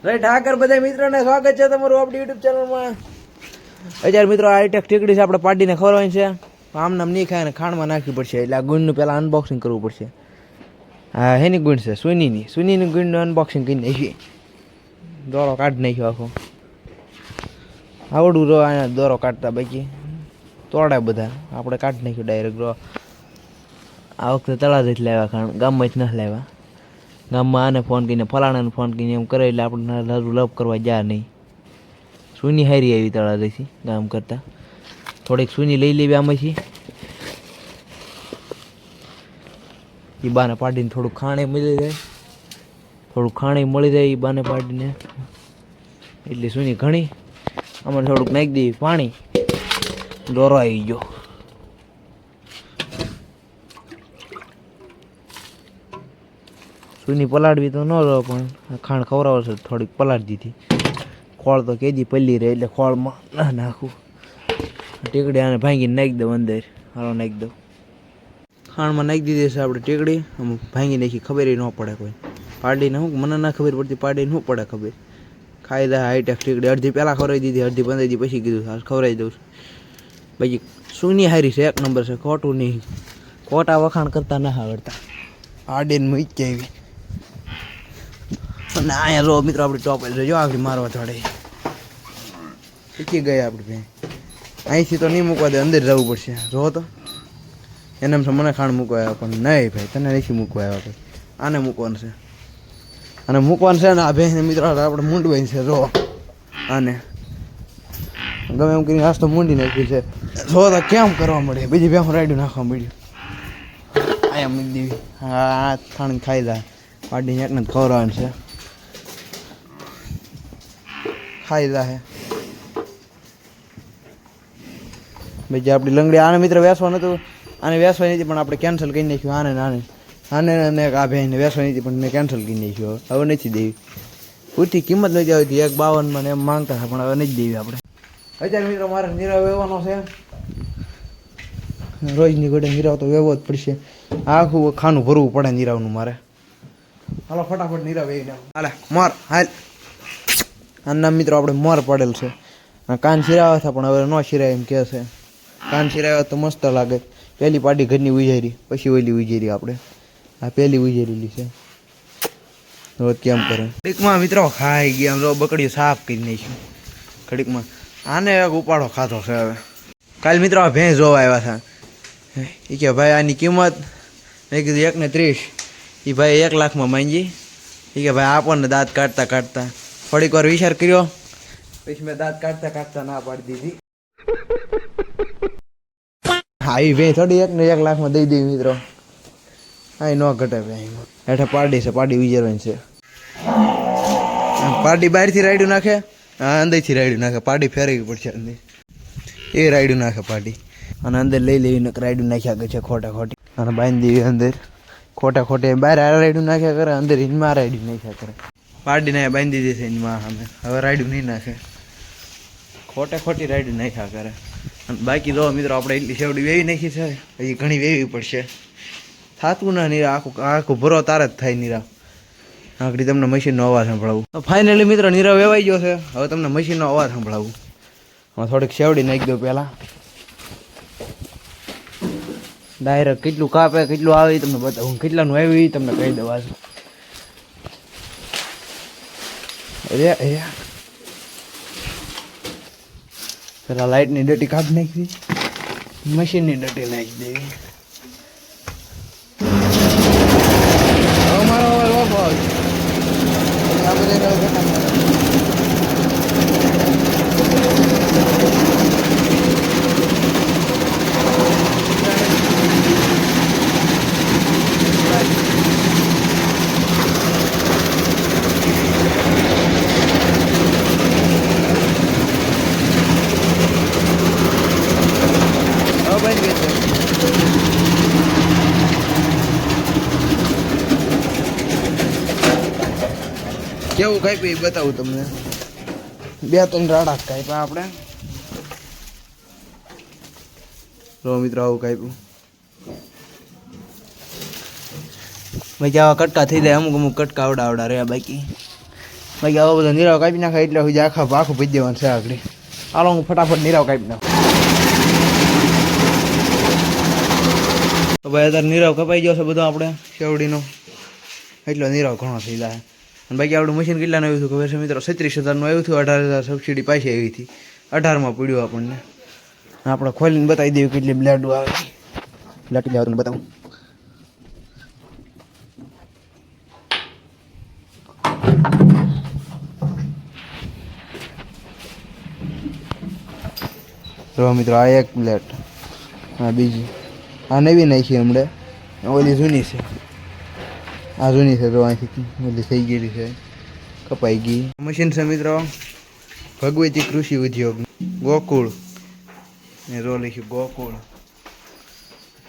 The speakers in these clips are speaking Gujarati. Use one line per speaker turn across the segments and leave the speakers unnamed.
રાઈટ ઠાકર બધા મિત્રોને સ્વાગત છે તમારું આપણી યુટ્યુબ ચેનલમાં. અત્યારે મિત્રો હાઈટેક ટીકડી છે આપણે પાડીને ખવડાવવાની છે. આમ નામ નહીં ખાય ને ખાંડમાં નાખવી પડશે એટલે આ ગુણનું પહેલાં અનબોક્સિંગ કરવું પડશે. હા હેની ગુણ છે સુનીની ગુણનું અનબોક્સિંગ કરી નાખીએ. દોરો કાઢી નાખ્યો આખો આવડું રો અહીંયા દોરો કાઢતા બાકી તોડાય બધા આપણે કાઢી નાખ્યું ડાયરેક્ટ રો. આ વખતે તળાવ જ લાવ્યા ખાણ ગામમાં જ ન લાવ્યા. ગામમાં આને ફોન કરીને ફલાણાને ફોન કરીને એમ કરે એટલે આપણે લવ કરવા જા નહીં. સૂની હારી આવી તળાવેથી ગામ કરતાં થોડીક સૂની લઈ લેવી આમાંથી. એ બાને પાડીને થોડુંક ખાણે મળી જાય એ બાને પાડીને એટલે સૂની ઘણી અમારે થોડુંક નાખી દેવી પાણી દોરો આવી ગયો. સૂની પલાળવી તો ન રહો પણ ખાંડ ખવડાવો છે થોડીક પલાળી દીધી. ખોળ તો કેજી પલ્લી રહે એટલે ખોળમાં ના નાખું. ટીકડી આને ભાંગીને નાખી દઉં અંદર. હાલો નાખી દઉં ખાંડમાં નાખી દીધી છે આપણે ટીકડી. આમ ભાંગી નાખી ખબર ન પડે કોઈ પાડીને. શું મને ના ખબર પડતી પાડીને શું પડે ખબર. ખાઈ દે હાઈટેક ટીકડી અડધી પહેલાં ખવડાવી દીધી અડધી 15 દી પછી કીધું ખવડાવી દઉં. બાકી સૂની હારી છે એક નંબર છે ખોટું નહીં. ખોટા વખાણ કરતા ના આવડતા આડીને મૂકી આવી. અને અહીંયા રો મિત્રો આપણી ટોપલ છે જો આગળ મારવા થોડે શીખી ગયા આપણે ભાઈ. અહીંથી તો નહીં મૂકવા દે અંદર જવું પડશે. જો તો એને મને ખાંડ મૂકવા આવ્યા પણ નહીં ભાઈ તને નથી મૂકવા આવ્યા ભાઈ. આને મૂકવાનું છે અને મૂકવાનું છે ને આ ભાઈને મિત્રો આપણે મૂંડવાઈ છે. જો આને ગમે એમ કરીને આજ તો મૂંડી નાખ્યું છે. જો તો કેમ કરવા મળે બીજી બે રાઈડું નાખવા મળ્યું. અહીંયા મૂકી દેવી. હા ખાંડ ખાઈ લે પાડીને એકને ખવડાવવાનું છે. ખાઈ લે ભાઈ. જે આપણી લંગડી આને મિત્ર વેસવાનું હતું આને વેસવાની હતી પણ આપણે કેન્સલ કરી નાખ્યું. આને અને આ ભાઈને વેસવાની હતી પણ મેં કેન્સલ કરી નાખ્યું. હવે નથી દેવી. પૂરતી કિંમત નથી આવતી 1.52 એમ માંગતા હતા પણ હવે નથી દેવી આપણે. અત્યારે મિત્રો મારે નીરવ વેવાનો છે. રોજની ઘોડે નીરવ તો વેવો જ પડશે. આખું ખાનું ભરવું પડે નીરવનું મારે. હાલો ફટાફટ નીરવ વેવી નાખો. હાલે મોર હાલ. આના મિત્રો આપણે મોર પડેલ છે. કાન શિરાવા હતા પણ હવે ન શિરાય એમ કહે છે. કાન શિરાવા તો મસ્ત લાગે. પહેલી પાડી ઘરની ઉજેરી પછી ઓલી ઉજેરી આપણે આ પહેલી ઉજેરેલી છે. રોજ કેમ કરે ઘડીકમાં મિત્રો ખાઈ ગયા. આમ બકડીઓ સાફ કરી નાખ્યું ઘડીકમાં. આને એક ઉપાડો ખાધો છે હવે. કાલે મિત્રો આ ભેંસ જોવા આવ્યા હતા. એ કે ભાઈ આની કિંમત મેં કીધું 1.30. એ ભાઈ 1 લાખમાં માંગી. એ કે ભાઈ આપણને દાંત કાઢતા થોડીક વાર વિચાર કર્યો પછી મેં દાંત કાઢતા ના પાડી દીધી. હા એ ભાઈ થોડી 1 લાખમાં દઈ દેવી મિત્રો. હા એ ન ઘટે ભાઈ. હેઠે પાડી છે પાડી વિચારવાની છે. પાડી બહારથી રાયડું નાખે અંદરથી રાયડું નાખે. પાડી ફેરવવી પડશે અંદર. એ રાયડું નાખે પાડી અને અંદર લઈ લેવીને રાયડું નાખ્યા કરે છે ખોટી અને બાંધી દેવી અંદર. ખોટે બહાર રાયડું નાખ્યા કરે અંદર હિનમાં રાયડું નાખ્યા કરે. પાડીને બાંધી દીધી છે એની માં સામે. હવે રાયડું નહીં નાખે. ખોટી રાયડું નાખ્યા કરે. અને બાકી જો મિત્રો આપણે એટલી સેવડી વેવી નાખી છે હજી ઘણી વેવી પડશે. થાતું ના નીરા આખું ભરો તારે જ થાય નીરા. આખડી તમને મશીનનો અવાજ સંભળાવું. ફાઇનલી મિત્રો નીરા વેવાઈ ગયો છે. હવે તમને મશીનનો અવાજ સંભળાવું. હું થોડીક સેવડી નાખી દઉં પહેલાં. ડાયરેક્ટ કેટલું કાપે કેટલું આવે તમને બતાવું. કેટલાનું આવ્યું એ તમને કહી દઉં. અરે પેલા લાઇટની ડટી કાઢી નાખી મશીનની ડટી નાખી દેવી. મારો અવાજ આ બધા કેવું કાપ્યું એ બતાવું તમને. 2-3 રાડા કાપ્યા આપણે. રો મિત્રો આવું કાપ્યું. ભાઈ આવા કટકા થઈ જાય. અમુક કટકા આવડા રહ્યા બાકી બાકી આવો બધો નીરાવ કાપી નાખાય એટલે સુધી આખું ભરી દેવાનું છે આગળ. હાલો હું ફટાફટ નીરાવ કાપી નાખું. તો ભાઈ અત્યારે નીરાવ કપાઈ ગયો છે બધો આપણે શેવડીનો, એટલો નીરાવ ઘણો થઈ જાય. અને બાકી આપણું મશીન કેટલાનું આવ્યું હતું ખબર છે મિત્રો? 36,000નું આવ્યું હતું. 18,000 સબસિડી પાછી આવી હતી. 18માં પડ્યું આપણને. આપણે ખોલીને બતાવી દઈએ કેટલી બ્લેડ આવે. બ્લેડ કેટલી આવે બતાવું. જો મિત્રો આ એક બ્લેડ, આ બીજી, આ નવી નાખી હમણાં, ઓલી જૂની છે. આ જૂની છે તો અહીંથી ઓલી થઈ ગયેલી છે, કપાઈ ગઈ. મશીન છે મિત્રો ભગવતી કૃષિ ઉદ્યોગ ગોકુળ, ને રો લખ્યું ગોકુળ.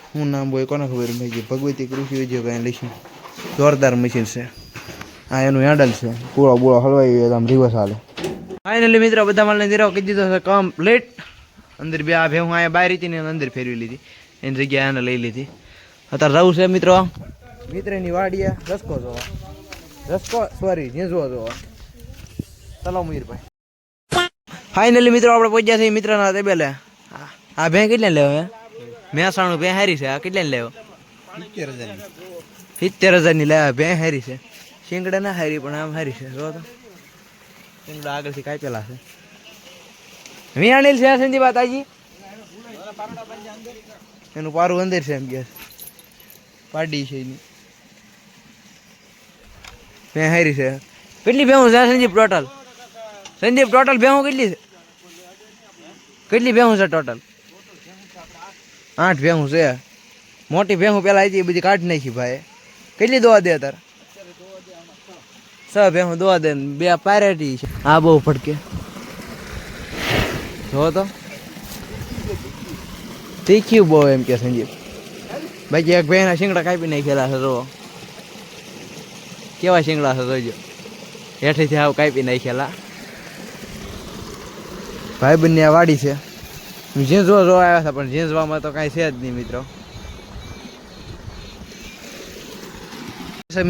શું નામ હોય કોને ખબર? ભગવતી કૃષિ ઉદ્યોગ અહીં લખ્યું. જોરદાર મશીન છે. આ એનું હેન્ડલ છે, પૂળો બૂળો હલવાઈ આમ રિવર્સ હાલે. ફાઇનલી મિત્રો બધા માલને નિરાવ કરી દીધો છે કમ્પ્લીટ. અંદર બે આ ભેહું અહીંયા બહાર હતી ને અંદર ફેરવી લીધી, એની જગ્યાએ આને લઈ લીધી. અત્યારે જવું છે મિત્રો મિત્રની વાડીએ રસકો જોવા. રસકો સોરી ઝીંઝવો જોવા. ચલો મીરભાઈ. ફાઇનલી મિત્રો આપણે પહોંચ્યા છીએ મિત્રના તેબેલે. આ ભેં કેટલા લેવો હે? મહેસાણું ભેં હારી છે. આ કેટલા લેવો? 70,000ની લેવા. ભેં હારી છે. શીંગડા ના હારી પણ આમ હારી છે. જો તો શીંગડા આગળથી કાપેલા છે. વિયાણેલ છે સંજી બાતાજી. એનું પારું અંદર છે એમ કે પાડી છે એની. ભેં હારી છે. કેટલી ભેહું છે સંજીપ ટોટલ? સંજીપ ટોટલ ભેહું કેટલી છે? કેટલી ભેહું છે ટોટલ? 8 ભેહું છે. મોટી ભેહું પેલા હતી એ બધી કાઢી નાખી ભાઈ. કેટલી દોવા દે અત્યારે? 6 ભેહું દોવા દે. 2 પારેટી છે. આ બહુ ફટકે જો તો તીખ્યું બહુ એમ કે સંજીવ. બાકી એક ભાઈના શીંગડા કાપી નાખેલા છે. જો કેવા શીંગડા છે જોજો. હેઠેથી આવ કાપી નાખેલા. ભાઈ બંને આ વાડી છે. ઝીંઝવા જોવા આવ્યા હતા પણ ઝીંઝવામાં તો કાંઈ છે જ નહીં મિત્રો.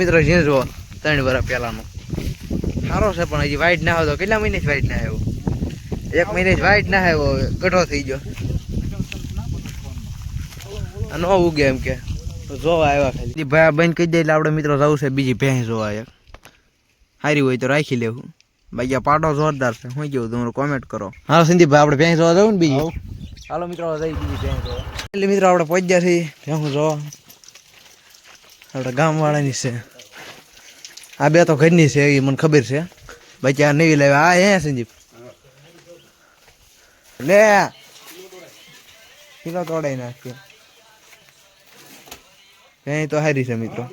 મિત્રો ઝીંઝવો 3 વર્ષ પહેલાનો સારો છે પણ હજી વાઇટ ના આવ્યો. કેટલા મહિને વાઇટ ના આવ્યો? 1 મહિને જ વાઇટ ના આવ્યો. હવે ગઢો થઈ ગયો. ન ઉગે એમ કે જોવા આવ્યા ખાલી. ભાઈ બંધ કહી દે એટલે આપણે મિત્રો જવું છે બીજી ભેંસ જોવા. એક સારી હોય તો રાખી લેવું. બાકી આ પાટો જોરદાર છે. શું કેવું તમારું કોમેન્ટ કરો. હા સંદીપભાઈ આપણે ભેંસ જોવા જવું ને બીજી. હાલો મિત્રો જઈ બીજી ભેંસ જોવા. એટલે મિત્રો આપણે પહોંચ્યા છીએ ભેંસ જોવા. આપણે ગામવાળાની છે. આ બે તો ઘરની છે એ મને ખબર છે. બાકી આ નવી લાવ્યા. આ હે સંદીપ લે કિલો તોડાઈ નાખ્યો. અહીં તો હારી છે મિત્રો.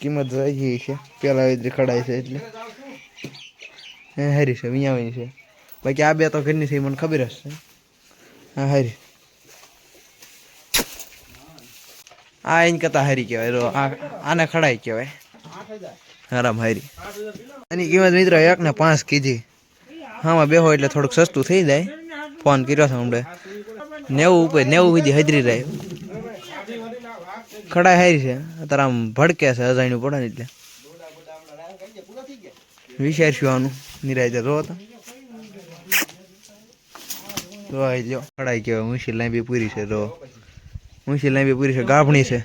કિંમત જોઈ છે પેલા ખડાય છે એટલે હારી છે. વિયાવાની છે. બાકી આ બે તો ઘરની છે મને ખબર જ છે. હા હારી. આ એને કરતા હારી કહેવાય. આને ખડાઈ કહેવાય. આરામ હારી. એની કિંમત મિત્રો 1 ને 5 કીધી. હામાં બેહો એટલે થોડુંક સસ્તું થઈ જાય. ફોન કર્યો છે હમણાં 90 ઉપર 90 સુધી હાજરી રહે. ખડાઈ હારી છે. અત્યારે આમ ભડકે છે અજાણ્યું પડે ને એટલે વિચારશું આનું નિરાય જો તો લો. ખડાઈ કહેવાય. મુશી લાંબી પૂરી છે. રો મુશી લાંબી પૂરી છે. ગાભણી છે.